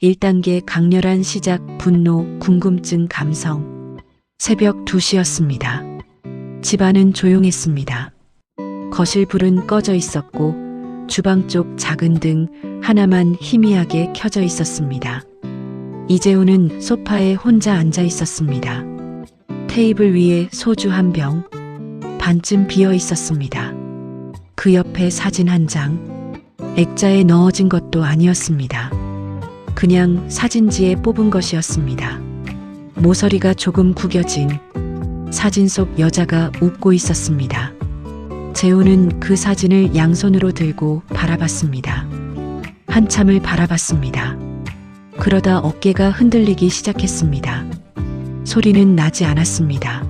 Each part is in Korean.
1단계 강렬한 시작, 분노, 궁금증, 감성. 새벽 2시였습니다. 집안은 조용했습니다. 거실 불은 꺼져 있었고 주방 쪽 작은 등 하나만 희미하게 켜져 있었습니다. 이재훈은 소파에 혼자 앉아 있었습니다. 테이블 위에 소주 한 병, 반쯤 비어 있었습니다. 그 옆에 사진 한 장, 액자에 넣어진 것도 아니었습니다. 그냥 사진지에 뽑은 것이었습니다. 모서리가 조금 구겨진 사진 속 여자가 웃고 있었습니다. 재훈은 그 사진을 양손으로 들고 바라봤습니다. 한참을 바라봤습니다. 그러다 어깨가 흔들리기 시작했습니다. 소리는 나지 않았습니다.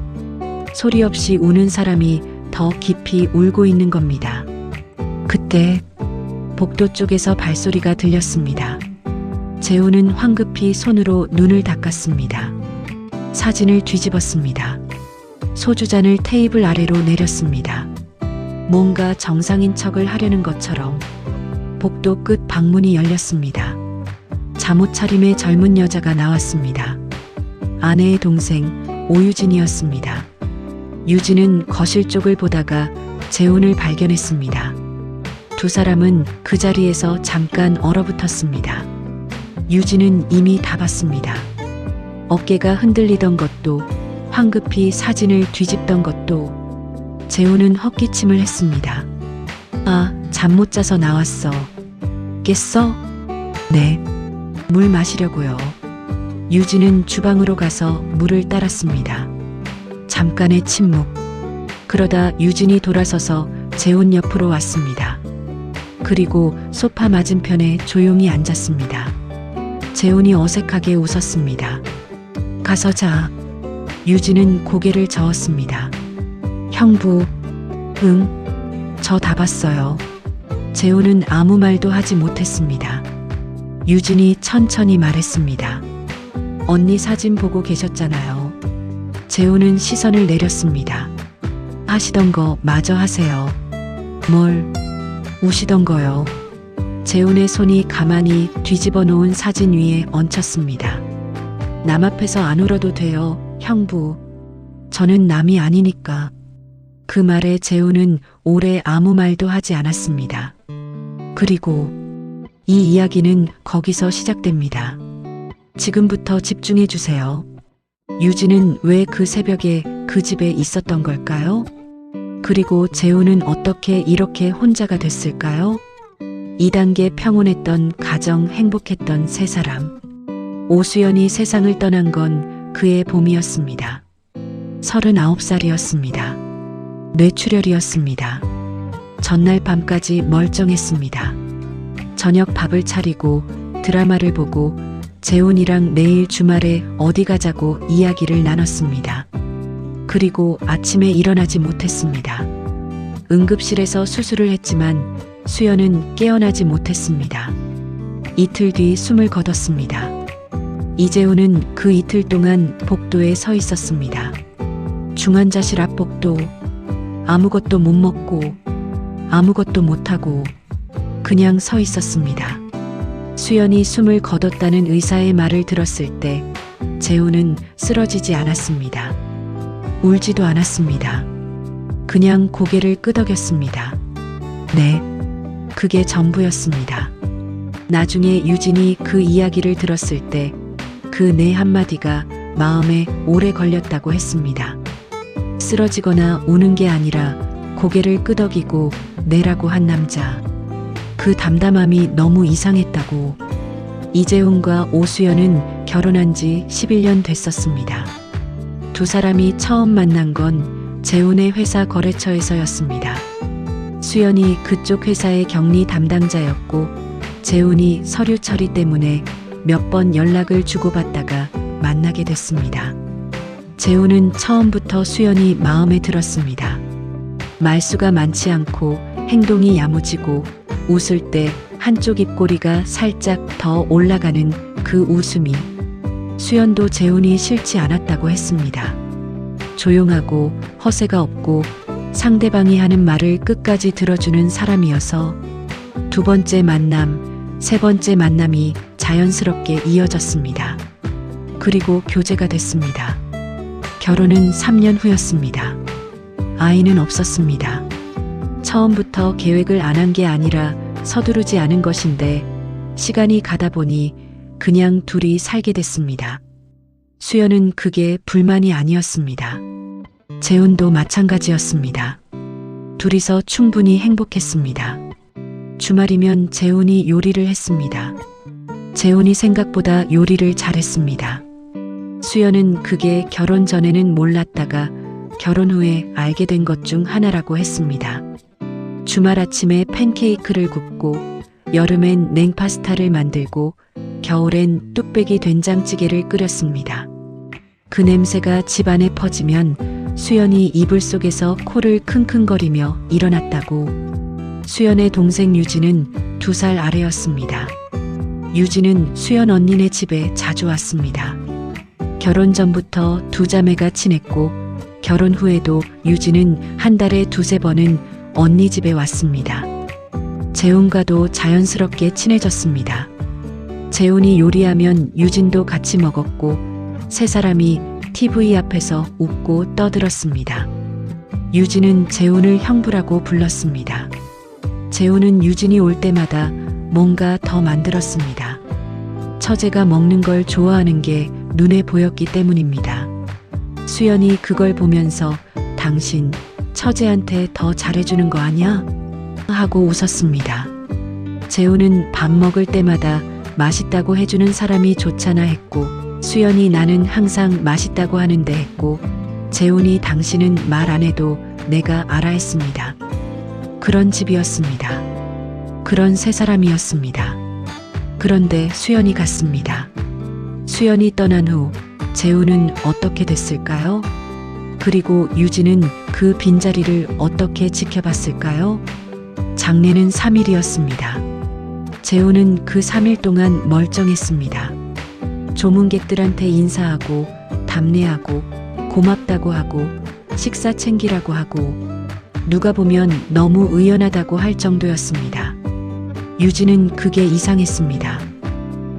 소리 없이 우는 사람이 더 깊이 울고 있는 겁니다. 그때 복도 쪽에서 발소리가 들렸습니다. 재훈은 황급히 손으로 눈을 닦았습니다. 사진을 뒤집었습니다. 소주잔을 테이블 아래로 내렸습니다. 뭔가 정상인 척을 하려는 것처럼 복도 끝 방문이 열렸습니다. 잠옷 차림의 젊은 여자가 나왔습니다. 아내의 동생 오유진이었습니다. 유진은 거실 쪽을 보다가 재훈을 발견했습니다. 두 사람은 그 자리에서 잠깐 얼어붙었습니다. 유진은 이미 다 봤습니다. 어깨가 흔들리던 것도, 황급히 사진을 뒤집던 것도. 재훈은 헛기침을 했습니다. 아, 잠 못 자서 나왔어. 깼어? 네. 물 마시려고요. 유진은 주방으로 가서 물을 따랐습니다. 잠깐의 침묵. 그러다 유진이 돌아서서 재훈 옆으로 왔습니다. 그리고 소파 맞은편에 조용히 앉았습니다. 재훈이 어색하게 웃었습니다. 가서 자. 유진은 고개를 저었습니다. 형부, 응, 저 다 봤어요. 재훈은 아무 말도 하지 못했습니다. 유진이 천천히 말했습니다. 언니 사진 보고 계셨잖아요. 재훈은 시선을 내렸습니다. 하시던 거 마저 하세요. 뭘? 우시던 거요. 재훈의 손이 가만히 뒤집어 놓은 사진 위에 얹혔습니다. 남 앞에서 안 울어도 돼요, 형부. 저는 남이 아니니까. 그 말에 재훈은 오래 아무 말도 하지 않았습니다. 그리고 이 이야기는 거기서 시작됩니다. 지금부터 집중해 주세요. 유진은 왜 그 새벽에 그 집에 있었던 걸까요? 그리고 재훈은 어떻게 이렇게 혼자가 됐을까요? 2단계 평온했던 가정, 행복했던 세 사람. 오수연이 세상을 떠난 건 그의 봄이었습니다. 39살이었습니다. 뇌출혈이었습니다. 전날 밤까지 멀쩡했습니다. 저녁 밥을 차리고 드라마를 보고 재훈이랑 내일 주말에 어디 가자고 이야기를 나눴습니다. 그리고 아침에 일어나지 못했습니다. 응급실에서 수술을 했지만 수연은 깨어나지 못했습니다. 이틀 뒤 숨을 거뒀습니다. 이재훈은 그 이틀 동안 복도에 서 있었습니다. 중환자실 앞 복도. 아무것도 못 먹고 아무것도 못하고 그냥 서 있었습니다. 수연이 숨을 거뒀다는 의사의 말을 들었을 때 재훈은 쓰러지지 않았습니다. 울지도 않았습니다. 그냥 고개를 끄덕였습니다. 네, 그게 전부였습니다. 나중에 유진이 그 이야기를 들었을 때 그 네 한마디가 마음에 오래 걸렸다고 했습니다. 쓰러지거나 우는 게 아니라 고개를 끄덕이고 내라고 한 남자. 그 담담함이 너무 이상했다고. 이재훈과 오수연은 결혼한 지 11년 됐었습니다. 두 사람이 처음 만난 건 재훈의 회사 거래처에서였습니다. 수연이 그쪽 회사의 격리 담당자였고 재훈이 서류 처리 때문에 몇 번 연락을 주고받다가 만나게 됐습니다. 재훈은 처음부터 수연이 마음에 들었습니다. 말수가 많지 않고 행동이 야무지고 웃을 때 한쪽 입꼬리가 살짝 더 올라가는 그 웃음이 수연도 재훈이 싫지 않았다고 했습니다. 조용하고 허세가 없고 상대방이 하는 말을 끝까지 들어주는 사람이어서 두 번째 만남, 세 번째 만남이 자연스럽게 이어졌습니다. 그리고 교제가 됐습니다. 결혼은 3년 후였습니다. 아이는 없었습니다. 처음부터 계획을 안 한 게 아니라 서두르지 않은 것인데 시간이 가다 보니 그냥 둘이 살게 됐습니다. 수연은 그게 불만이 아니었습니다. 재훈도 마찬가지였습니다. 둘이서 충분히 행복했습니다. 주말이면 재훈이 요리를 했습니다. 재훈이 생각보다 요리를 잘했습니다. 수연은 그게 결혼 전에는 몰랐다가 결혼 후에 알게 된 것 중 하나라고 했습니다. 주말 아침에 팬케이크를 굽고 여름엔 냉파스타를 만들고 겨울엔 뚝배기 된장찌개를 끓였습니다. 그 냄새가 집안에 퍼지면 수연이 이불 속에서 코를 킁킁거리며 일어났다고. 수연의 동생 유진은 2살 아래였습니다. 유진은 수연 언니네 집에 자주 왔습니다. 결혼 전부터 두 자매가 친했고 결혼 후에도 유진은 한 달에 2~3번은 언니 집에 왔습니다. 재훈과도 자연스럽게 친해졌습니다. 재훈이 요리하면 유진도 같이 먹었고 세 사람이 TV 앞에서 웃고 떠들었습니다. 유진은 재훈을 형부라고 불렀습니다. 재훈은 유진이 올 때마다 뭔가 더 만들었습니다. 처제가 먹는 걸 좋아하는 게 눈에 보였기 때문입니다. 수연이 그걸 보면서 당신 처제한테 더 잘해주는 거 아냐? 하고 웃었습니다. 재훈은 밥 먹을 때마다 맛있다고 해주는 사람이 좋잖아 했고 수연이 나는 항상 맛있다고 하는데 했고 재훈이 당신은 말 안 해도 내가 알아 했습니다. 그런 집이었습니다. 그런 세 사람이었습니다. 그런데 수연이 갔습니다. 수연이 떠난 후 재훈은 어떻게 됐을까요? 그리고 유진은 그 빈자리를 어떻게 지켜봤을까요? 장례는 3일이었습니다. 재훈은 그 3일 동안 멀쩡했습니다. 조문객들한테 인사하고 답례하고 고맙다고 하고 식사 챙기라고 하고 누가 보면 너무 의연하다고 할 정도였습니다. 유진은 그게 이상했습니다.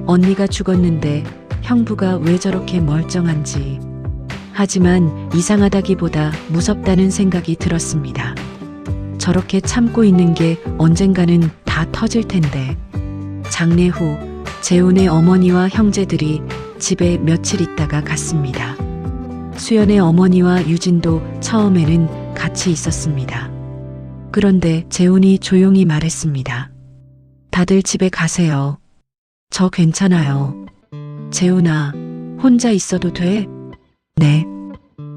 언니가 죽었는데 형부가 왜 저렇게 멀쩡한지. 하지만 이상하다기보다 무섭다는 생각이 들었습니다. 저렇게 참고 있는 게 언젠가는 다 터질 텐데. 장례 후 재훈의 어머니와 형제들이 집에 며칠 있다가 갔습니다. 수연의 어머니와 유진도 처음에는 같이 있었습니다. 그런데 재훈이 조용히 말했습니다. 다들 집에 가세요. 저 괜찮아요. 재훈아, 혼자 있어도 돼? 네.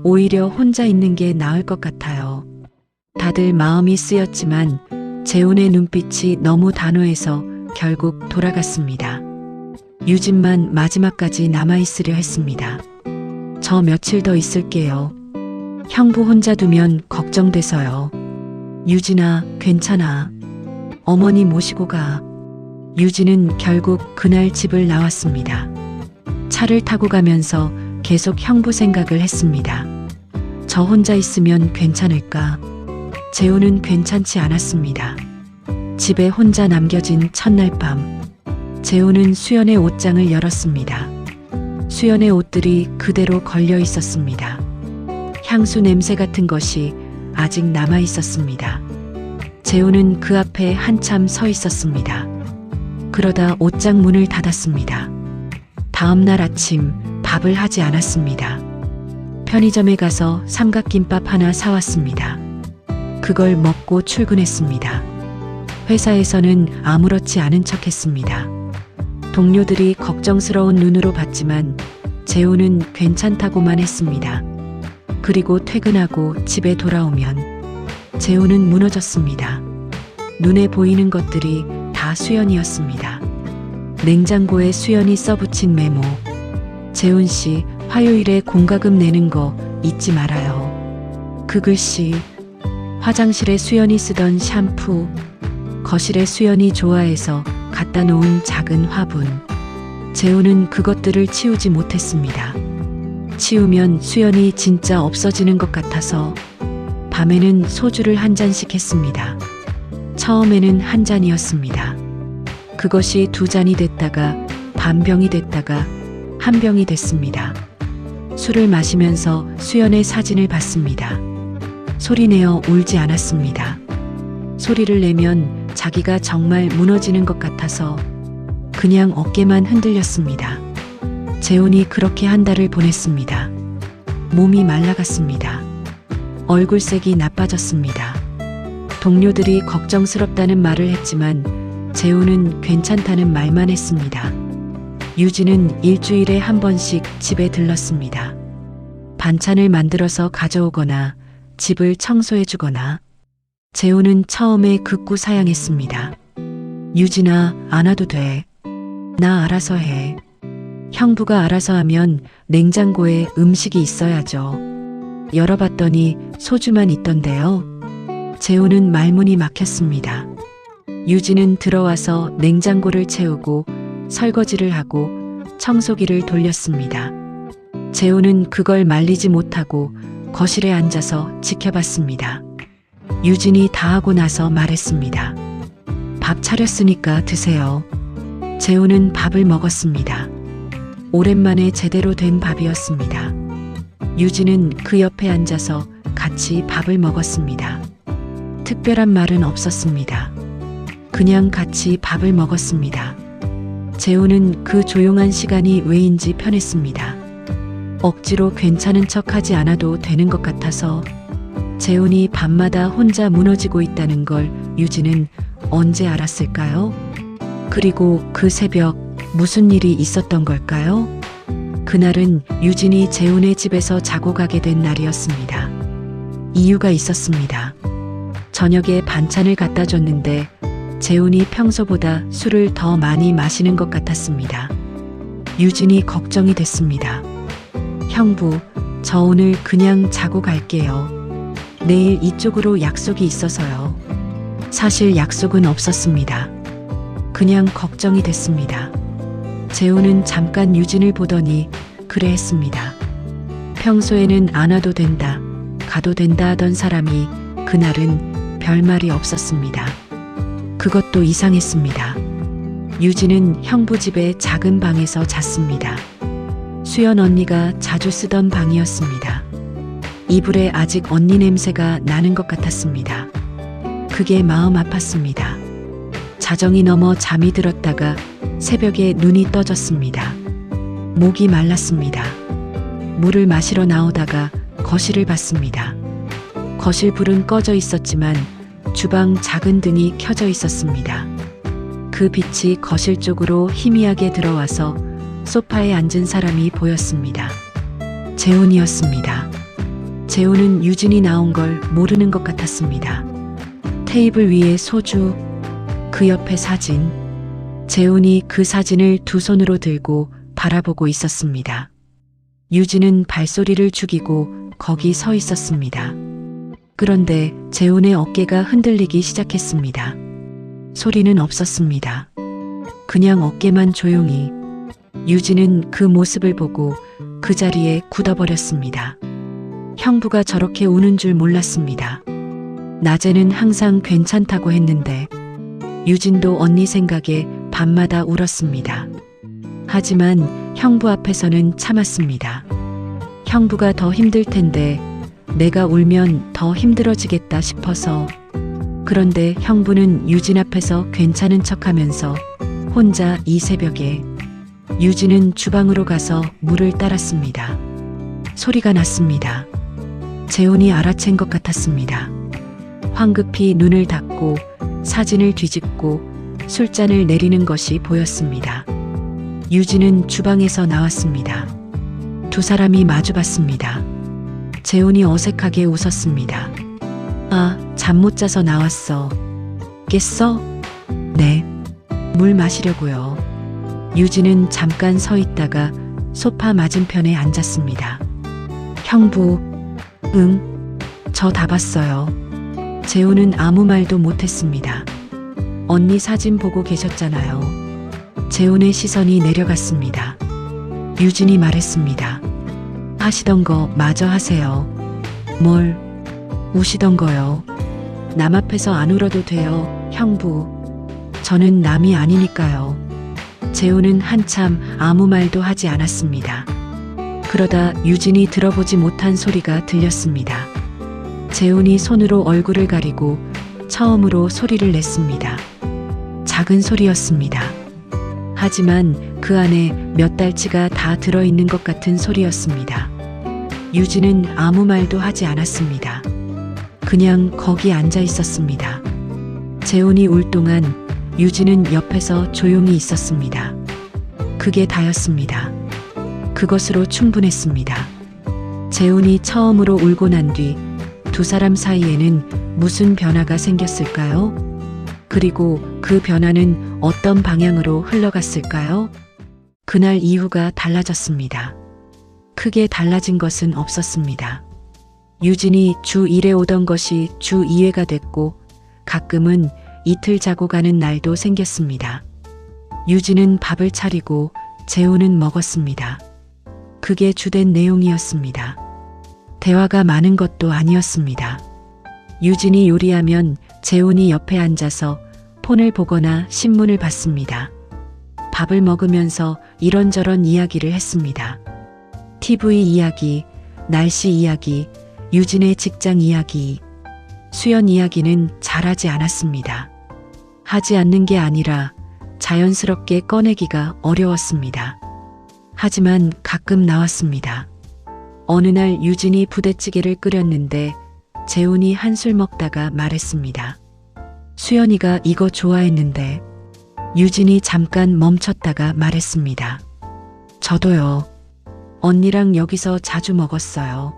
오히려 혼자 있는 게 나을 것 같아요. 다들 마음이 쓰였지만 재훈의 눈빛이 너무 단호해서 결국 돌아갔습니다. 유진만 마지막까지 남아있으려 했습니다. 저 며칠 더 있을게요. 형부 혼자 두면 걱정돼서요. 유진아, 괜찮아. 어머니 모시고 가. 유진은 결국 그날 집을 나왔습니다. 차를 타고 가면서 계속 형부 생각을 했습니다. 저 혼자 있으면 괜찮을까? 재훈은 괜찮지 않았습니다. 집에 혼자 남겨진 첫날 밤, 재훈은 수연의 옷장을 열었습니다. 수연의 옷들이 그대로 걸려 있었습니다. 향수 냄새 같은 것이 아직 남아 있었습니다. 재훈은 그 앞에 한참 서 있었습니다. 그러다 옷장 문을 닫았습니다. 다음 날 아침 밥을 하지 않았습니다. 편의점에 가서 삼각김밥 하나 사왔습니다. 그걸 먹고 출근했습니다. 회사에서는 아무렇지 않은 척 했습니다. 동료들이 걱정스러운 눈으로 봤지만 재훈은 괜찮다고만 했습니다. 그리고 퇴근하고 집에 돌아오면 재훈은 무너졌습니다. 눈에 보이는 것들이 다 수연이었습니다. 냉장고에 수연이 써붙인 메모. 재훈 씨, 화요일에 공과금 내는 거 잊지 말아요. 그 글씨, 화장실에 수연이 쓰던 샴푸, 거실에 수연이 좋아해서 갖다 놓은 작은 화분. 재훈은 그것들을 치우지 못했습니다. 치우면 수연이 진짜 없어지는 것 같아서 밤에는 소주를 한 잔씩 했습니다. 처음에는 한 잔이었습니다. 그것이 2잔이 됐다가 반병이 됐다가 한 병이 됐습니다. 술을 마시면서 수연의 사진을 봤습니다. 소리내어 울지 않았습니다. 소리를 내면 자기가 정말 무너지는 것 같아서 그냥 어깨만 흔들렸습니다. 재훈이 그렇게 한 달을 보냈습니다. 몸이 말라갔습니다. 얼굴색이 나빠졌습니다. 동료들이 걱정스럽다는 말을 했지만 재훈은 괜찮다는 말만 했습니다. 유진은 일주일에 한 번씩 집에 들렀습니다. 반찬을 만들어서 가져오거나 집을 청소해 주거나. 재훈은 처음에 극구 사양했습니다. 유진아, 안 와도 돼. 나 알아서 해. 형부가 알아서 하면 냉장고에 음식이 있어야죠. 열어봤더니 소주만 있던데요. 재훈은 말문이 막혔습니다. 유진은 들어와서 냉장고를 채우고 설거지를 하고 청소기를 돌렸습니다. 재훈은 그걸 말리지 못하고 거실에 앉아서 지켜봤습니다. 유진이 다 하고 나서 말했습니다. 밥 차렸으니까 드세요. 재훈은 밥을 먹었습니다. 오랜만에 제대로 된 밥이었습니다. 유진은 그 옆에 앉아서 같이 밥을 먹었습니다. 특별한 말은 없었습니다. 그냥 같이 밥을 먹었습니다. 재훈은 그 조용한 시간이 왜인지 편했습니다. 억지로 괜찮은 척하지 않아도 되는 것 같아서. 재훈이 밤마다 혼자 무너지고 있다는 걸 유진은 언제 알았을까요? 그리고 그 새벽 무슨 일이 있었던 걸까요? 그날은 유진이 재훈의 집에서 자고 가게 된 날이었습니다. 이유가 있었습니다. 저녁에 반찬을 갖다 줬는데 재훈이 평소보다 술을 더 많이 마시는 것 같았습니다. 유진이 걱정이 됐습니다. 형부, 저 오늘 그냥 자고 갈게요. 내일 이쪽으로 약속이 있어서요. 사실 약속은 없었습니다. 그냥 걱정이 됐습니다. 재훈은 잠깐 유진을 보더니 그래 했습니다. 평소에는 안 와도 된다, 가도 된다 하던 사람이 그날은 별말이 없었습니다. 그것도 이상했습니다. 유진은 형부 집의 작은 방에서 잤습니다. 수연 언니가 자주 쓰던 방이었습니다. 이불에 아직 언니 냄새가 나는 것 같았습니다. 그게 마음 아팠습니다. 자정이 넘어 잠이 들었다가 새벽에 눈이 떠졌습니다. 목이 말랐습니다. 물을 마시러 나오다가 거실을 봤습니다. 거실 불은 꺼져 있었지만 주방 작은 등이 켜져 있었습니다. 그 빛이 거실 쪽으로 희미하게 들어와서 소파에 앉은 사람이 보였습니다. 재훈이었습니다. 재훈은 유진이 나온 걸 모르는 것 같았습니다. 테이블 위에 소주, 그 옆에 사진. 재훈이 그 사진을 두 손으로 들고 바라보고 있었습니다. 유진은 발소리를 죽이고 거기 서 있었습니다. 그런데 재훈의 어깨가 흔들리기 시작했습니다. 소리는 없었습니다. 그냥 어깨만 조용히. 유진은 그 모습을 보고 그 자리에 굳어버렸습니다. 형부가 저렇게 우는 줄 몰랐습니다. 낮에는 항상 괜찮다고 했는데. 유진도 언니 생각에 밤마다 울었습니다. 하지만 형부 앞에서는 참았습니다. 형부가 더 힘들 텐데 내가 울면 더 힘들어지겠다 싶어서. 그런데 형부는 유진 앞에서 괜찮은 척하면서 혼자 이 새벽에. 유진은 주방으로 가서 물을 따랐습니다. 소리가 났습니다. 재훈이 알아챈 것 같았습니다. 황급히 눈을 닫고 사진을 뒤집고 술잔을 내리는 것이 보였습니다. 유진은 주방에서 나왔습니다. 두 사람이 마주봤습니다. 재훈이 어색하게 웃었습니다. 아, 잠 못 자서 나왔어. 깼어? 네. 물 마시려고요. 유진은 잠깐 서 있다가 소파 맞은편에 앉았습니다. 형부, 응, 저 다 봤어요. 재훈은 아무 말도 못했습니다. 언니 사진 보고 계셨잖아요. 재훈의 시선이 내려갔습니다. 유진이 말했습니다. 하시던 거 마저 하세요. 뭘? 우시던 거요. 남 앞에서 안 울어도 돼요, 형부. 저는 남이 아니니까요. 재훈은 한참 아무 말도 하지 않았습니다. 그러다 유진이 들어보지 못한 소리가 들렸습니다. 재훈이 손으로 얼굴을 가리고 처음으로 소리를 냈습니다. 작은 소리였습니다. 하지만 그 안에 몇 달치가 다 들어있는 것 같은 소리였습니다. 유진은 아무 말도 하지 않았습니다. 그냥 거기 앉아 있었습니다. 재훈이 울 동안 유진은 옆에서 조용히 있었습니다. 그게 다였습니다. 그것으로 충분했습니다. 재훈이 처음으로 울고 난 뒤 두 사람 사이에는 무슨 변화가 생겼을까요? 그리고 그 변화는 어떤 방향으로 흘러갔을까요? 그날 이후가 달라졌습니다. 크게 달라진 것은 없었습니다. 유진이 주 1회 오던 것이 주 2회가 됐고 가끔은 이틀 자고 가는 날도 생겼습니다. 유진은 밥을 차리고 재훈은 먹었습니다. 그게 주된 내용이었습니다. 대화가 많은 것도 아니었습니다. 유진이 요리하면 재훈이 옆에 앉아서 폰을 보거나 신문을 봤습니다. 밥을 먹으면서 이런저런 이야기를 했습니다. TV 이야기, 날씨 이야기, 유진의 직장 이야기, 수연 이야기는 잘하지 않았습니다. 하지 않는 게 아니라 자연스럽게 꺼내기가 어려웠습니다. 하지만 가끔 나왔습니다. 어느 날 유진이 부대찌개를 끓였는데 재훈이 한술 먹다가 말했습니다. 수연이가 이거 좋아했는데. 유진이 잠깐 멈췄다가 말했습니다. 저도요. 언니랑 여기서 자주 먹었어요.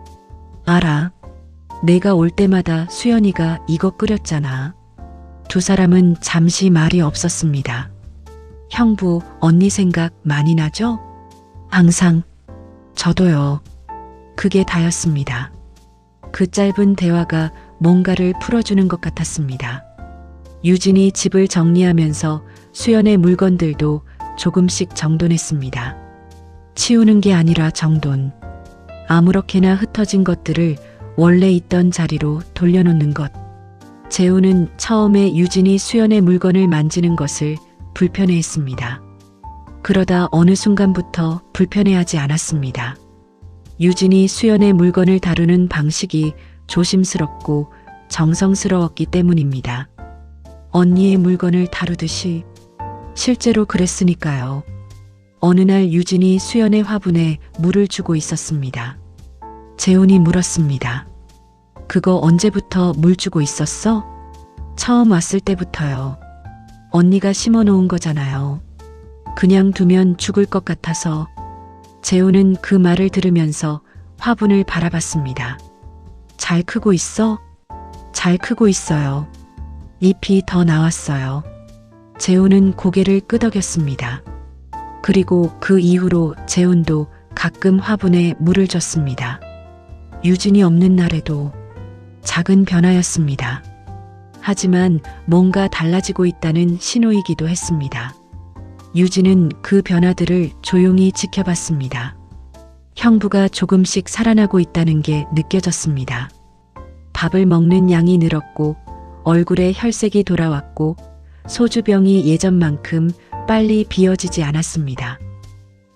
알아. 내가 올 때마다 수연이가 이거 끓였잖아. 두 사람은 잠시 말이 없었습니다. 형부, 언니 생각 많이 나죠? 항상. 저도요. 그게 다였습니다. 그 짧은 대화가 뭔가를 풀어주는 것 같았습니다. 유진이 집을 정리하면서 수연의 물건들도 조금씩 정돈했습니다. 치우는 게 아니라 정돈. 아무렇게나 흩어진 것들을 원래 있던 자리로 돌려놓는 것. 재훈은 처음에 유진이 수연의 물건을 만지는 것을 불편해했습니다. 그러다 어느 순간부터 불편해하지 않았습니다. 유진이 수연의 물건을 다루는 방식이 조심스럽고 정성스러웠기 때문입니다. 언니의 물건을 다루듯이 실제로 그랬으니까요. 어느 날 유진이 수연의 화분에 물을 주고 있었습니다. 재훈이 물었습니다. 그거 언제부터 물 주고 있었어? 처음 왔을 때부터요. 언니가 심어 놓은 거잖아요. 그냥 두면 죽을 것 같아서. 재훈은 그 말을 들으면서 화분을 바라봤습니다. 잘 크고 있어? 잘 크고 있어요. 잎이 더 나왔어요. 재훈은 고개를 끄덕였습니다. 그리고 그 이후로 재훈도 가끔 화분에 물을 줬습니다. 유진이 없는 날에도 작은 변화였습니다. 하지만 뭔가 달라지고 있다는 신호이기도 했습니다. 유진은 그 변화들을 조용히 지켜봤습니다. 형부가 조금씩 살아나고 있다는 게 느껴졌습니다. 밥을 먹는 양이 늘었고 얼굴에 혈색이 돌아왔고 소주병이 예전만큼 빨리 비어지지 않았습니다.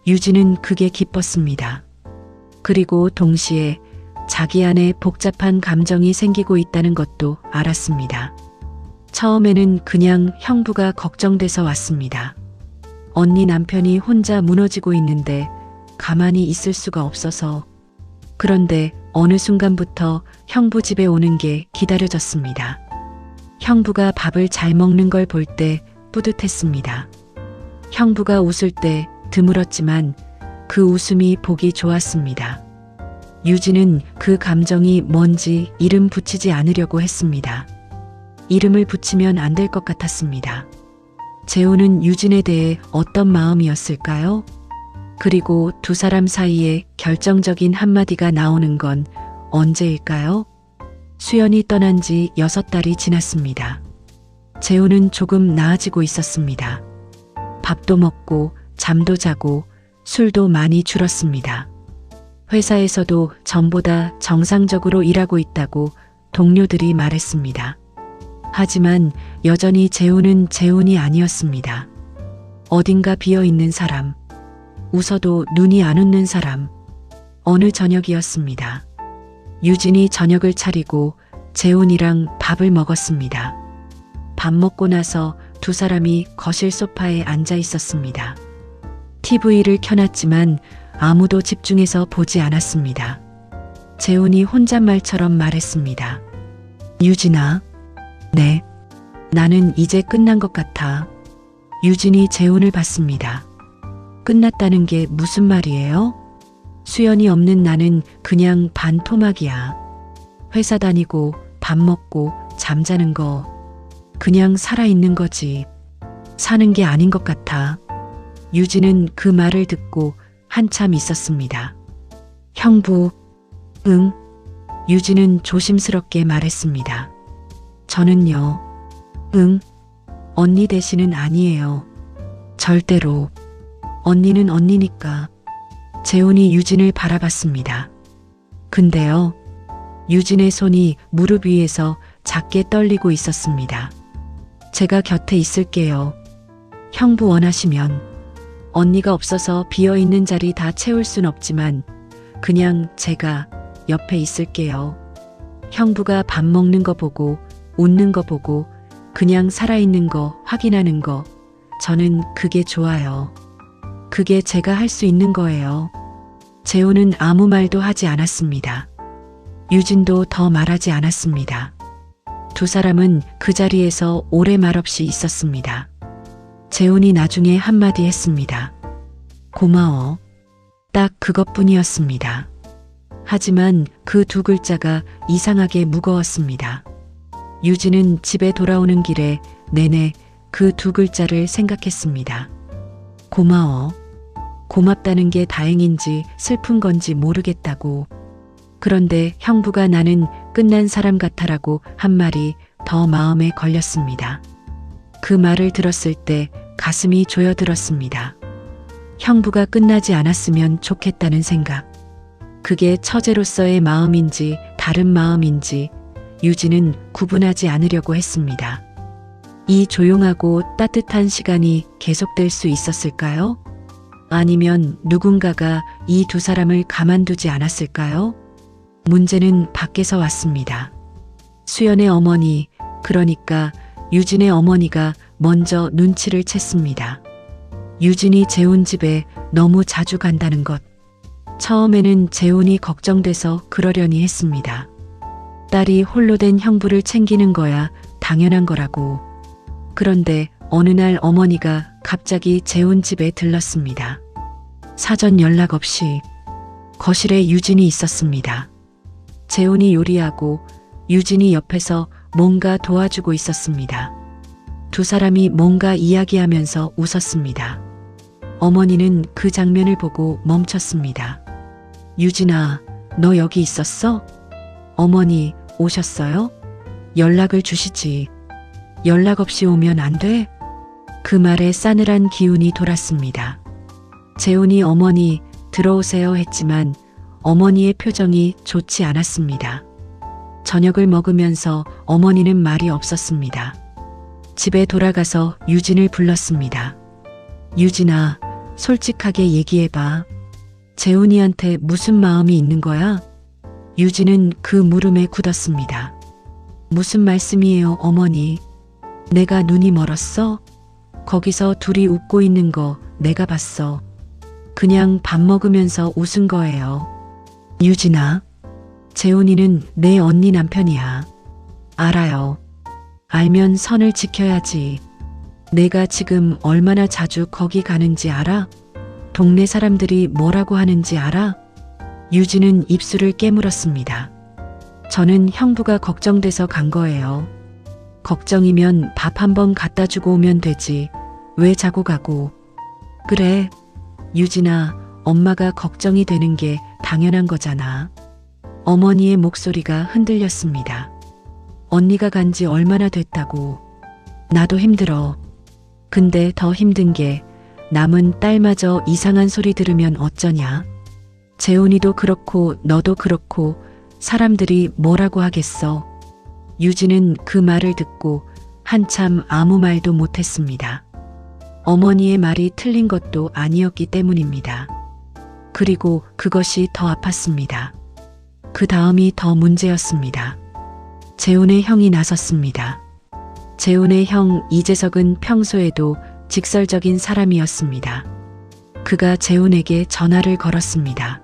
유진은 그게 기뻤습니다. 그리고 동시에 자기 안에 복잡한 감정이 생기고 있다는 것도 알았습니다. 처음에는 그냥 형부가 걱정돼서 왔습니다. 언니 남편이 혼자 무너지고 있는데 가만히 있을 수가 없어서. 그런데 어느 순간부터 형부 집에 오는 게 기다려졌습니다. 형부가 밥을 잘 먹는 걸 볼 때 뿌듯했습니다. 형부가 웃을 때 드물었지만 그 웃음이 보기 좋았습니다. 유진은 그 감정이 뭔지 이름 붙이지 않으려고 했습니다. 이름을 붙이면 안 될 것 같았습니다. 재훈은 유진에 대해 어떤 마음이었을까요? 그리고 두 사람 사이에 결정적인 한마디가 나오는 건 언제일까요? 수연이 떠난 지 6달이 지났습니다. 재훈은 조금 나아지고 있었습니다. 밥도 먹고 잠도 자고 술도 많이 줄었습니다. 회사에서도 전보다 정상적으로 일하고 있다고 동료들이 말했습니다. 하지만 여전히 재훈은 재훈이 아니었습니다. 어딘가 비어있는 사람, 웃어도 눈이 안 웃는 사람. 어느 저녁이었습니다. 유진이 저녁을 차리고 재훈이랑 밥을 먹었습니다. 밥 먹고 나서 두 사람이 거실 소파에 앉아 있었습니다. TV를 켜놨지만 아무도 집중해서 보지 않았습니다. 재훈이 혼잣말처럼 말했습니다. 유진아, 네. 나는 이제 끝난 것 같아. 유진이 재훈을 봤습니다. 끝났다는 게 무슨 말이에요? 수연이 없는 나는 그냥 반토막이야. 회사 다니고 밥 먹고 잠자는 거 그냥 살아있는 거지. 사는 게 아닌 것 같아. 유진은 그 말을 듣고 한참 있었습니다. 형부, 응? 유진은 조심스럽게 말했습니다. 저는요, 응? 언니 대신은 아니에요. 절대로. 언니는 언니니까. 재훈이 유진을 바라봤습니다. 근데요, 유진의 손이 무릎 위에서 작게 떨리고 있었습니다. 제가 곁에 있을게요. 형부 원하시면. 언니가 없어서 비어있는 자리 다 채울 순 없지만 그냥 제가 옆에 있을게요. 형부가 밥 먹는 거 보고 웃는 거 보고 그냥 살아있는 거 확인하는 거 저는 그게 좋아요. 그게 제가 할 수 있는 거예요. 재훈은 아무 말도 하지 않았습니다. 유진도 더 말하지 않았습니다. 두 사람은 그 자리에서 오래 말없이 있었습니다. 재훈이 나중에 한마디 했습니다. 고마워. 딱 그것뿐이었습니다. 하지만 그 두 글자가 이상하게 무거웠습니다. 유진은 집에 돌아오는 길에 내내 그 두 글자를 생각했습니다. 고마워. 고맙다는 게 다행인지 슬픈 건지 모르겠다고. 그런데 형부가 나는 끝난 사람 같아라고 한 말이 더 마음에 걸렸습니다. 그 말을 들었을 때 가슴이 조여들었습니다. 형부가 끝나지 않았으면 좋겠다는 생각. 그게 처제로서의 마음인지 다른 마음인지 유진은 구분하지 않으려고 했습니다. 이 조용하고 따뜻한 시간이 계속될 수 있었을까요? 아니면 누군가가 이 두 사람을 가만두지 않았을까요? 문제는 밖에서 왔습니다. 수연의 어머니, 그러니까 유진의 어머니가 먼저 눈치를 챘습니다. 유진이 재훈 집에 너무 자주 간다는 것. 처음에는 재훈이 걱정돼서 그러려니 했습니다. 딸이 홀로 된 형부를 챙기는 거야 당연한 거라고. 그런데 어느 날 어머니가 갑자기 재훈 집에 들렀습니다. 사전 연락 없이. 거실에 유진이 있었습니다. 재훈이 요리하고 유진이 옆에서 뭔가 도와주고 있었습니다. 두 사람이 뭔가 이야기하면서 웃었습니다. 어머니는 그 장면을 보고 멈췄습니다. 유진아, 너 여기 있었어? 어머니, 오셨어요? 연락을 주시지. 연락 없이 오면 안 돼? 그 말에 싸늘한 기운이 돌았습니다. 재훈이 어머니, 들어오세요 했지만 어머니의 표정이 좋지 않았습니다. 저녁을 먹으면서 어머니는 말이 없었습니다. 집에 돌아가서 유진을 불렀습니다. 유진아, 솔직하게 얘기해봐. 재훈이한테 무슨 마음이 있는 거야? 유진은 그 물음에 굳었습니다. 무슨 말씀이에요, 어머니? 내가 눈이 멀었어? 거기서 둘이 웃고 있는 거 내가 봤어. 그냥 밥 먹으면서 웃은 거예요. 유진아, 재훈이는 내 언니 남편이야. 알아요. 알면 선을 지켜야지. 내가 지금 얼마나 자주 거기 가는지 알아? 동네 사람들이 뭐라고 하는지 알아? 유진은 입술을 깨물었습니다. 저는 형부가 걱정돼서 간 거예요. 걱정이면 밥 한 번 갖다 주고 오면 되지. 왜 자고 가고. 그래, 유진아, 엄마가 걱정이 되는 게 당연한 거잖아. 어머니의 목소리가 흔들렸습니다. 언니가 간지 얼마나 됐다고. 나도 힘들어. 근데 더 힘든 게 남은 딸마저 이상한 소리 들으면 어쩌냐. 재훈이도 그렇고 너도 그렇고 사람들이 뭐라고 하겠어. 유진은 그 말을 듣고 한참 아무 말도 못했습니다. 어머니의 말이 틀린 것도 아니었기 때문입니다. 그리고 그것이 더 아팠습니다. 그 다음이 더 문제였습니다. 재훈의 형이 나섰습니다. 재훈의 형 이재석은 평소에도 직설적인 사람이었습니다. 그가 재훈에게 전화를 걸었습니다.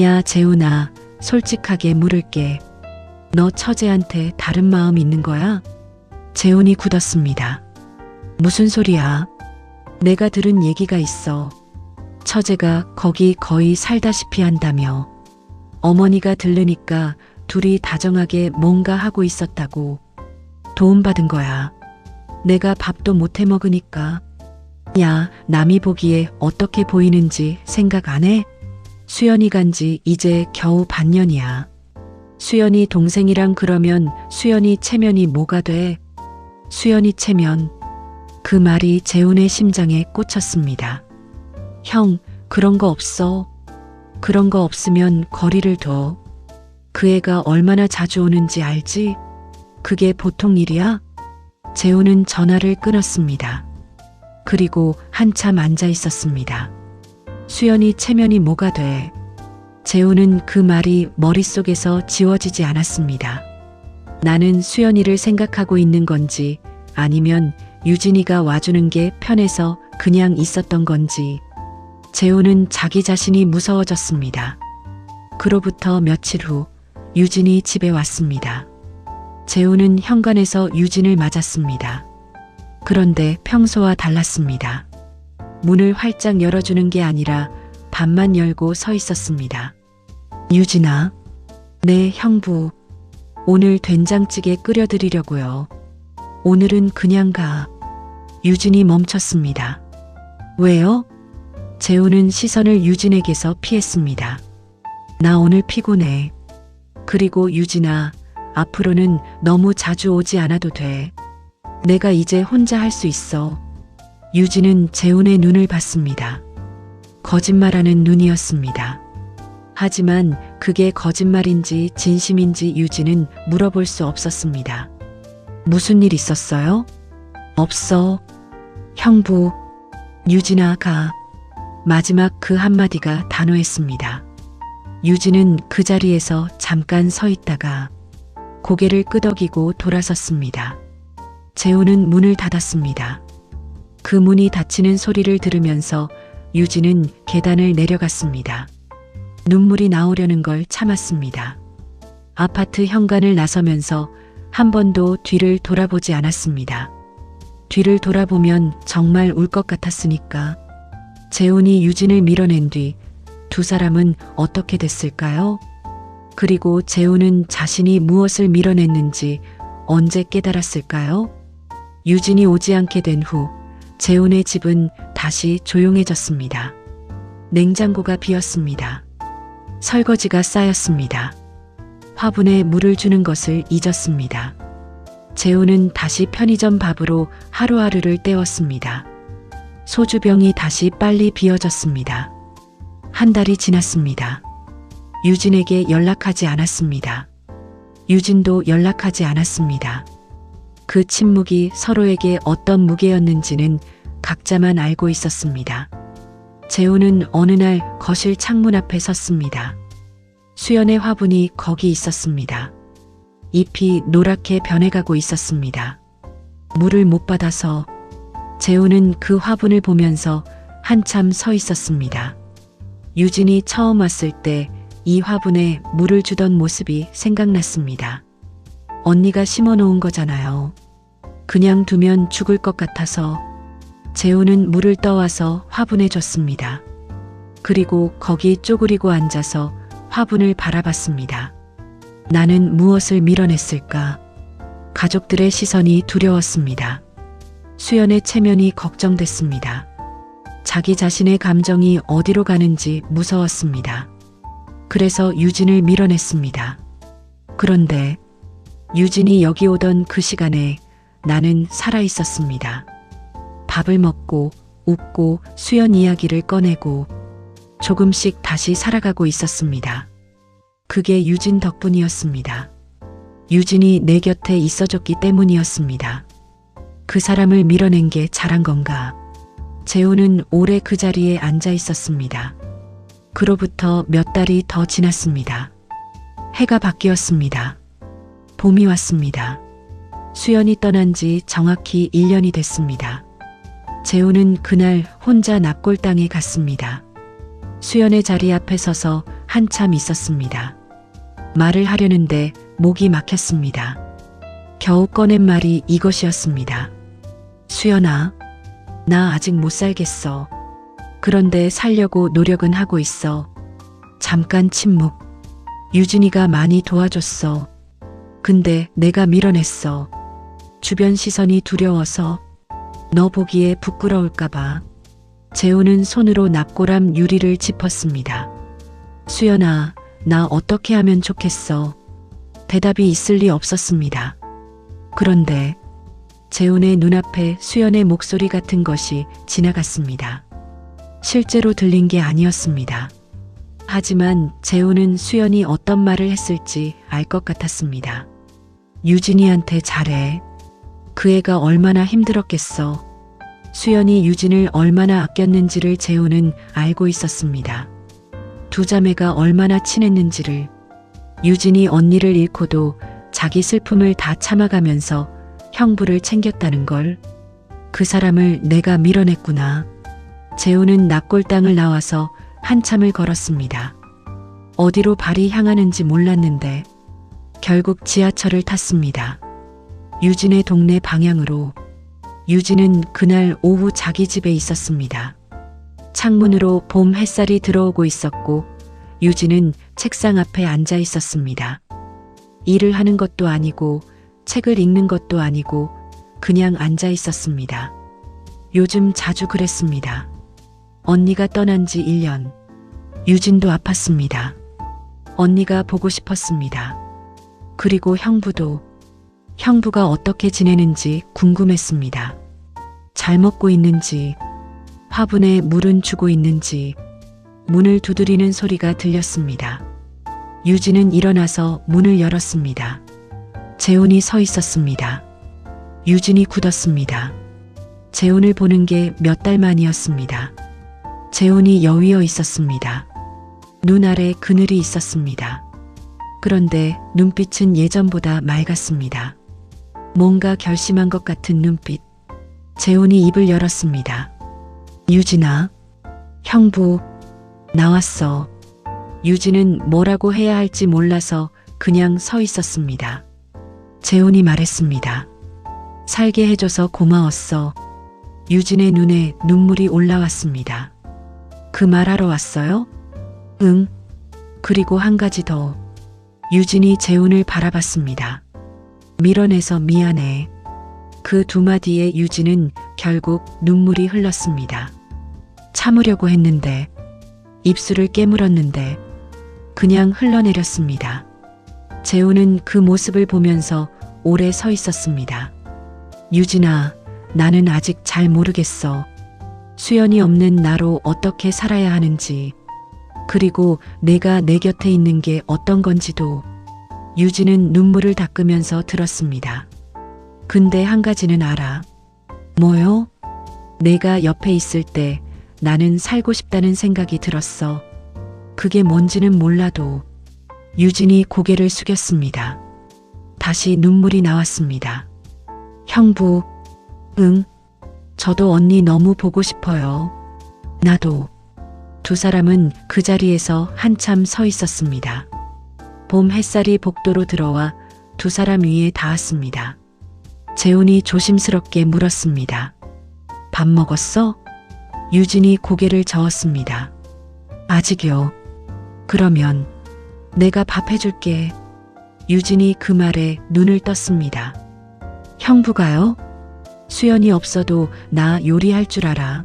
야, 재훈아, 솔직하게 물을게. 너 처제한테 다른 마음 있는 거야? 재훈이 굳었습니다. 무슨 소리야? 내가 들은 얘기가 있어. 처제가 거기 거의 살다시피 한다며. 어머니가 들르니까 둘이 다정하게 뭔가 하고 있었다고. 도움받은 거야. 내가 밥도 못 해 먹으니까. 야, 남이 보기에 어떻게 보이는지 생각 안 해? 수연이 간지 이제 겨우 반년이야. 수연이 동생이랑 그러면 수연이 체면이 뭐가 돼? 수연이 체면. 그 말이 재훈의 심장에 꽂혔습니다. 형, 그런 거 없어. 그런 거 없으면 거리를 둬. 그 애가 얼마나 자주 오는지 알지? 그게 보통 일이야? 재훈은 전화를 끊었습니다. 그리고 한참 앉아 있었습니다. 수연이 체면이 뭐가 돼? 재훈은 그 말이 머릿속에서 지워지지 않았습니다. 나는 수연이를 생각하고 있는 건지 아니면 유진이가 와주는 게 편해서 그냥 있었던 건지. 재훈은 자기 자신이 무서워졌습니다. 그로부터 며칠 후 유진이 집에 왔습니다. 재훈은 현관에서 유진을 맞았습니다. 그런데 평소와 달랐습니다. 문을 활짝 열어주는 게 아니라 반만 열고 서 있었습니다. 유진아, 네, 형부. 오늘 된장찌개 끓여드리려고요. 오늘은 그냥 가. 유진이 멈췄습니다. 왜요? 재훈은 시선을 유진에게서 피했습니다. 나 오늘 피곤해. 그리고 유진아, 앞으로는 너무 자주 오지 않아도 돼. 내가 이제 혼자 할 수 있어. 유진은 재훈의 눈을 봤습니다. 거짓말하는 눈이었습니다. 하지만 그게 거짓말인지 진심인지 유진은 물어볼 수 없었습니다. 무슨 일 있었어요? 없어. 형부. 유진아, 가. 마지막 그 한마디가 단호했습니다. 유진은 그 자리에서 잠깐 서 있다가 고개를 끄덕이고 돌아섰습니다. 재훈은 문을 닫았습니다. 그 문이 닫히는 소리를 들으면서 유진은 계단을 내려갔습니다. 눈물이 나오려는 걸 참았습니다. 아파트 현관을 나서면서 한 번도 뒤를 돌아보지 않았습니다. 뒤를 돌아보면 정말 울 것 같았으니까. 재훈이 유진을 밀어낸 뒤 두 사람은 어떻게 됐을까요? 그리고 재훈은 자신이 무엇을 밀어냈는지 언제 깨달았을까요? 유진이 오지 않게 된 후 재훈의 집은 다시 조용해졌습니다. 냉장고가 비었습니다. 설거지가 쌓였습니다. 화분에 물을 주는 것을 잊었습니다. 재훈은 다시 편의점 밥으로 하루하루를 때웠습니다. 소주병이 다시 빨리 비어졌습니다. 한 달이 지났습니다. 유진에게 연락하지 않았습니다. 유진도 연락하지 않았습니다. 그 침묵이 서로에게 어떤 무게였는지는 각자만 알고 있었습니다. 재훈은 어느 날 거실 창문 앞에 섰습니다. 수연의 화분이 거기 있었습니다. 잎이 노랗게 변해가고 있었습니다. 물을 못 받아서. 재훈은 그 화분을 보면서 한참 서 있었습니다. 유진이 처음 왔을 때 이 화분에 물을 주던 모습이 생각났습니다. 언니가 심어놓은 거잖아요. 그냥 두면 죽을 것 같아서. 재훈은 물을 떠와서 화분에 줬습니다. 그리고 거기 쪼그리고 앉아서 화분을 바라봤습니다. 나는 무엇을 밀어냈을까? 가족들의 시선이 두려웠습니다. 수연의 체면이 걱정됐습니다. 자기 자신의 감정이 어디로 가는지 무서웠습니다. 그래서 유진을 밀어냈습니다. 그런데 유진이 여기 오던 그 시간에 나는 살아있었습니다. 밥을 먹고 웃고 수연 이야기를 꺼내고 조금씩 다시 살아가고 있었습니다. 그게 유진 덕분이었습니다. 유진이 내 곁에 있어줬기 때문이었습니다. 그 사람을 밀어낸 게 잘한 건가? 재훈은 오래 그 자리에 앉아 있었습니다. 그로부터 몇 달이 더 지났습니다. 해가 바뀌었습니다. 봄이 왔습니다. 수연이 떠난 지 정확히 1년이 됐습니다. 재훈은 그날 혼자 납골당에 갔습니다. 수연의 자리 앞에 서서 한참 있었습니다. 말을 하려는데 목이 막혔습니다. 겨우 꺼낸 말이 이것이었습니다. 수연아, 나 아직 못 살겠어. 그런데 살려고 노력은 하고 있어. 잠깐 침묵. 유진이가 많이 도와줬어. 근데 내가 밀어냈어. 주변 시선이 두려워서. 너 보기에 부끄러울까봐. 재훈은 손으로 납골함 유리를 짚었습니다. 수연아, 나 어떻게 하면 좋겠어. 대답이 있을 리 없었습니다. 그런데 재훈의 눈앞에 수연의 목소리 같은 것이 지나갔습니다. 실제로 들린 게 아니었습니다. 하지만 재훈은 수연이 어떤 말을 했을지 알 것 같았습니다. 유진이한테 잘해. 그 애가 얼마나 힘들었겠어. 수연이 유진을 얼마나 아꼈는지를 재훈은 알고 있었습니다. 두 자매가 얼마나 친했는지를. 유진이 언니를 잃고도 자기 슬픔을 다 참아가면서 형부를 챙겼다는 걸. 그 사람을 내가 밀어냈구나. 재훈은 납골당을 나와서 한참을 걸었습니다. 어디로 발이 향하는지 몰랐는데 결국 지하철을 탔습니다. 유진의 동네 방향으로. 유진은 그날 오후 자기 집에 있었습니다. 창문으로 봄 햇살이 들어오고 있었고 유진은 책상 앞에 앉아 있었습니다. 일을 하는 것도 아니고 책을 읽는 것도 아니고 그냥 앉아 있었습니다. 요즘 자주 그랬습니다. 언니가 떠난 지 1년. 유진도 아팠습니다. 언니가 보고 싶었습니다. 그리고 형부가 어떻게 지내는지 궁금했습니다. 잘 먹고 있는지, 화분에 물은 주고 있는지. 문을 두드리는 소리가 들렸습니다. 유진은 일어나서 문을 열었습니다. 재훈이 서 있었습니다. 유진이 굳었습니다. 재훈을 보는 게 몇 달 만이었습니다. 재훈이 여위어 있었습니다. 눈 아래 그늘이 있었습니다. 그런데 눈빛은 예전보다 맑았습니다. 뭔가 결심한 것 같은 눈빛. 재훈이 입을 열었습니다. 유진아, 형부, 나왔어. 유진은 뭐라고 해야 할지 몰라서 그냥 서 있었습니다. 재훈이 말했습니다. 살게 해줘서 고마웠어. 유진의 눈에 눈물이 올라왔습니다. 그 말하러 왔어요? 응. 그리고 한 가지 더. 유진이 재훈을 바라봤습니다. 밀어내서 미안해. 그 두 마디에 유진은 결국 눈물이 흘렀습니다. 참으려고 했는데, 입술을 깨물었는데 그냥 흘러내렸습니다. 재훈은 그 모습을 보면서 오래 서 있었습니다. 유진아, 나는 아직 잘 모르겠어. 수연이 없는 나로 어떻게 살아야 하는지, 그리고 내가 내 곁에 있는 게 어떤 건지도. 유진은 눈물을 닦으면서 들었습니다. 근데 한 가지는 알아. 뭐요? 내가 옆에 있을 때 나는 살고 싶다는 생각이 들었어. 그게 뭔지는 몰라도. 유진이 고개를 숙였습니다. 다시 눈물이 나왔습니다. 형부, 응. 저도 언니 너무 보고 싶어요. 나도. 두 사람은 그 자리에서 한참 서 있었습니다. 봄 햇살이 복도로 들어와 두 사람 위에 닿았습니다. 재훈이 조심스럽게 물었습니다. 밥 먹었어? 유진이 고개를 저었습니다. 아직요. 그러면 내가 밥 해줄게. 유진이 그 말에 눈을 떴습니다. 형부가요? 수연이 없어도 나 요리할 줄 알아.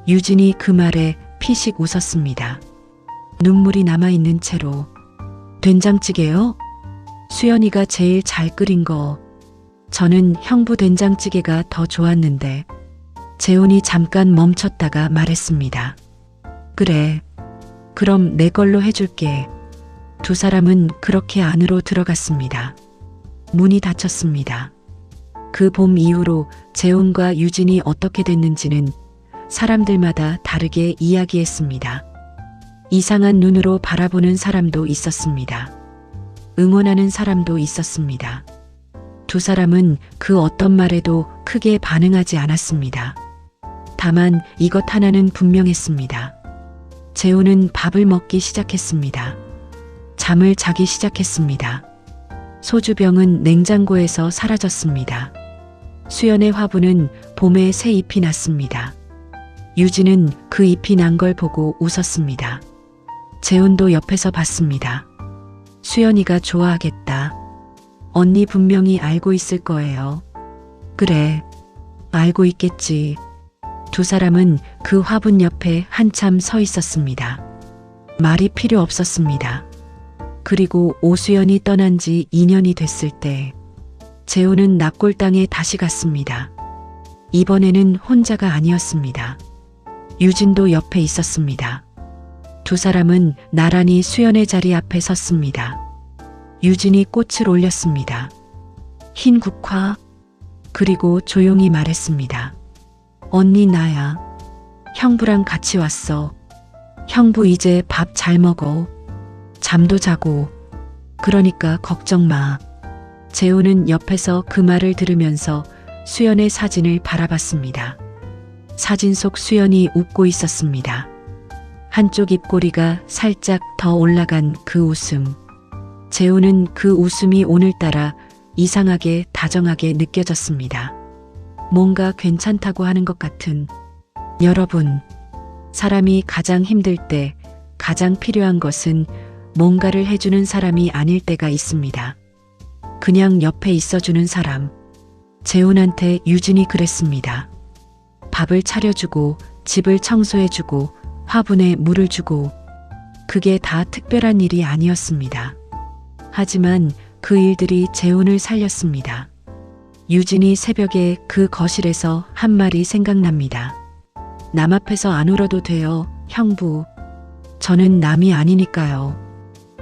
유진이 그 말에 피식 웃었습니다. 눈물이 남아있는 채로. 된장찌개요? 수연이가 제일 잘 끓인 거. 저는 형부 된장찌개가 더 좋았는데. 재훈이 잠깐 멈췄다가 말했습니다. 그래. 그럼 내 걸로 해줄게. 두 사람은 그렇게 안으로 들어갔습니다. 문이 닫혔습니다. 그 봄 이후로 재훈과 유진이 어떻게 됐는지는 사람들마다 다르게 이야기했습니다. 이상한 눈으로 바라보는 사람도 있었습니다. 응원하는 사람도 있었습니다. 두 사람은 그 어떤 말에도 크게 반응하지 않았습니다. 다만 이것 하나는 분명했습니다. 재호는 밥을 먹기 시작했습니다. 잠을 자기 시작했습니다. 소주병은 냉장고에서 사라졌습니다. 수연의 화분은 봄에 새 잎이 났습니다. 유진은 그 잎이 난 걸 보고 웃었습니다. 재훈도 옆에서 봤습니다. 수연이가 좋아하겠다. 언니 분명히 알고 있을 거예요. 그래, 알고 있겠지. 두 사람은 그 화분 옆에 한참 서 있었습니다. 말이 필요 없었습니다. 그리고 오수연이 떠난 지 2년이 됐을 때 재호는 납골당에 다시 갔습니다. 이번에는 혼자가 아니었습니다. 유진도 옆에 있었습니다. 두 사람은 나란히 수연의 자리 앞에 섰습니다. 유진이 꽃을 올렸습니다. 흰 국화. 그리고 조용히 말했습니다. 언니 나야. 형부랑 같이 왔어. 형부 이제 밥 잘 먹어. 잠도 자고. 그러니까 걱정 마. 재호는 옆에서 그 말을 들으면서 수연의 사진을 바라봤습니다. 사진 속 수연이 웃고 있었습니다. 한쪽 입꼬리가 살짝 더 올라간 그 웃음. 재호는 그 웃음이 오늘따라 이상하게 다정하게 느껴졌습니다. 뭔가 괜찮다고 하는 것 같은. 여러분, 사람이 가장 힘들 때 가장 필요한 것은 뭔가를 해주는 사람이 아닐 때가 있습니다. 그냥 옆에 있어주는 사람. 재훈한테 유진이 그랬습니다. 밥을 차려주고 집을 청소해주고 화분에 물을 주고. 그게 다 특별한 일이 아니었습니다. 하지만 그 일들이 재훈을 살렸습니다. 유진이 새벽에 그 거실에서 한 말이 생각납니다. 남 앞에서 안 울어도 돼요, 형부. 저는 남이 아니니까요.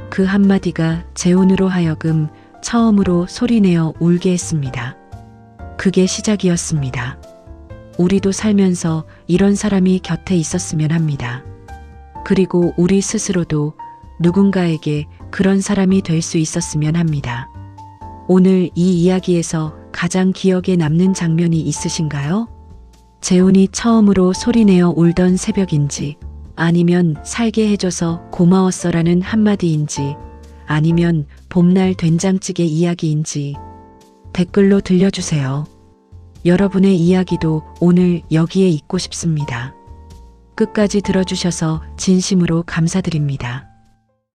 그 한마디가 재훈으로 하여금 처음으로 소리내어 울게 했습니다. 그게 시작이었습니다. 우리도 살면서 이런 사람이 곁에 있었으면 합니다. 그리고 우리 스스로도 누군가에게 그런 사람이 될 수 있었으면 합니다. 오늘 이 이야기에서 가장 기억에 남는 장면이 있으신가요? 재훈이 처음으로 소리내어 울던 새벽인지, 아니면 살게 해줘서 고마웠어라는 한마디인지, 아니면 봄날 된장찌개 이야기인지 댓글로 들려주세요. 여러분의 이야기도 오늘 여기에 있고 싶습니다. 끝까지 들어주셔서 진심으로 감사드립니다.